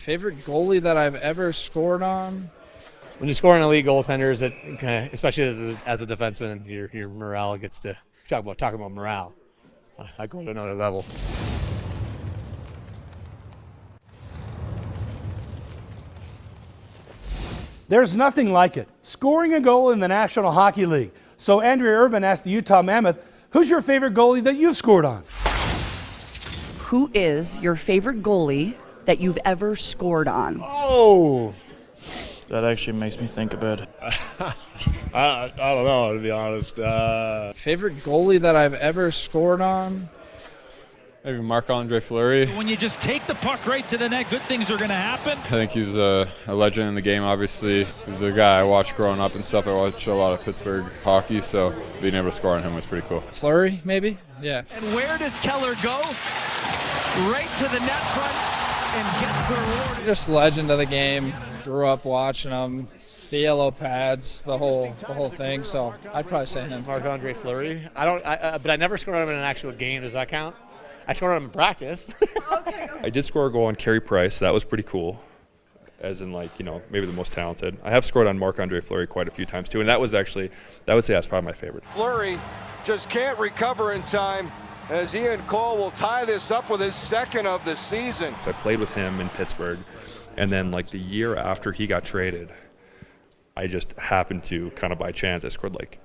Favorite goalie that I've ever scored on? When you score on elite goaltenders, especially as a defenseman, your morale gets to talking about morale. I go to another level. There's nothing like it, scoring a goal in the National Hockey League. So Andrea Urban asked the Utah Mammoth, who's your favorite goalie that you've scored on? Who is your favorite goalie that you've ever scored on? Oh! That actually makes me think a bit. I don't know, to be honest. Favorite goalie that I've ever scored on? Maybe Marc-Andre Fleury. When you just take the puck right to the net, good things are going to happen. I think he's a legend in the game, obviously. He's a guy I watched growing up and stuff. I watched a lot of Pittsburgh hockey, so being able to score on him was pretty cool. Fleury, maybe? Yeah. And where does Keller go? Right to the net front and gets the reward. Just legend of the game. Grew up watching him. The yellow pads, the whole thing. So I'd probably say him. Marc-Andre Fleury. But I never scored on him in an actual game. Does that count? I scored on him in practice. I did score a goal on Carey Price. That was pretty cool. As in, maybe the most talented. I have scored on Marc-Andre Fleury quite a few times too, and I would say that's probably my favorite. Fleury just can't recover in time, as Ian Cole will tie this up with his second of the season. So I played with him in Pittsburgh, and then the year after he got traded, I just happened to kind of by chance,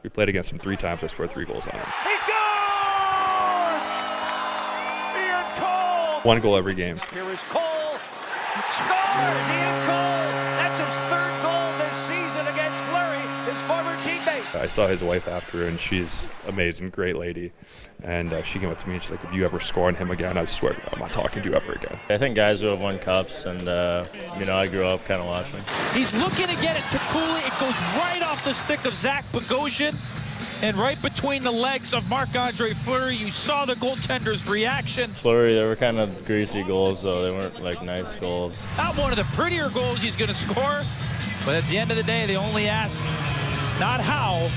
we played against him 3 times, I scored 3 goals on him. He scores! Ian Cole! 1 goal every game. Here is Cole. Scores! Ian Cole! That's his 3rd goal this season against Fleury, his former teammate. I saw his wife after, and she's amazing, great lady. And she came up to me and she's like, if you ever score on him again, I swear to God, I'm not talking to you ever again. I think guys who have won cups, and I grew up kind of watching. He's looking to get it to Cooley. It goes right off the stick of Zach Bogosian and right between the legs of Marc-Andre Fleury. You saw the goaltender's reaction. Fleury, they were kind of greasy goals, though. They weren't nice goals. Not one of the prettier goals he's going to score, but at the end of the day, they only ask not how,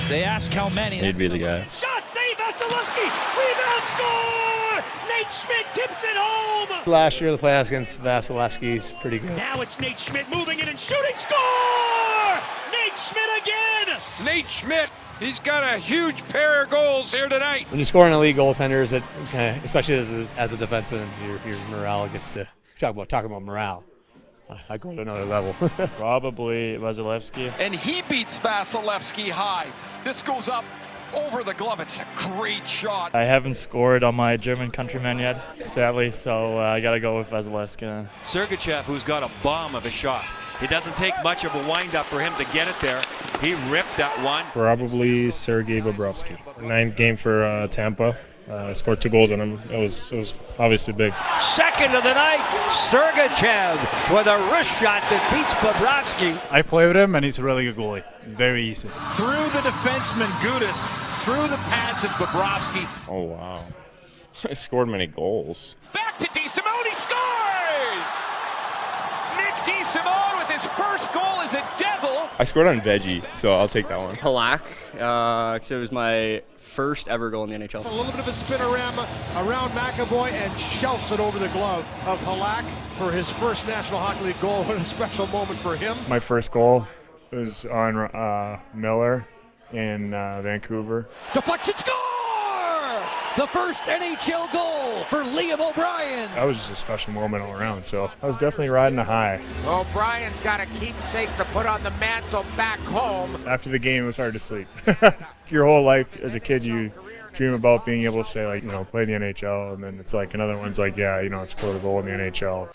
they ask how many. He'd be the guy. Shot, save, Vasilevsky, rebound, score! Nate Schmidt tips it home! Last year, the playoffs against Vasilevsky's pretty good. Now it's Nate Schmidt moving it and shooting, score! Nate Schmidt again! Nate Schmidt, he's got a huge pair of goals here tonight. When you score on elite goaltenders, especially as a defenseman, your morale gets to talking about morale. I go to another level. Probably Vasilevsky. And he beats Vasilevsky high. This goes up over the glove. It's a great shot. I haven't scored on my German countryman yet, sadly, so I got to go with Vasilevsky. Sergachev, who's got a bomb of a shot. It doesn't take much of a wind-up for him to get it there. He ripped that one. Probably Sergei Bobrovsky. 9th game for Tampa. Scored 2 goals on him. It was obviously big. Second of the night, Sergachev with a wrist shot that beats Bobrovsky. I play with him, and he's a really good goalie. Very easy. Through the defenseman Gudis, through the pads of Bobrovsky. Oh, wow. I scored many goals. Back to DeSimone, scores! Nick DeSimone with his first goal as a Devil. I scored on Veggie, so I'll take that one. Halak, because it was my first ever goal in the NHL. A little bit of a spinorama around McAvoy and shelves it over the glove of Halak for his first National Hockey League goal. What a special moment for him. My first goal was on Miller in Vancouver. Deflection, score! The first NHL goal for Liam O'Brien. That was just a special moment all around, so I was definitely riding a high. O'Brien's got a keepsake to put on the mantle back home. After the game, it was hard to sleep. Your whole life as a kid, you dream about being able to say, play in the NHL, and then it's another one's score a goal in the NHL.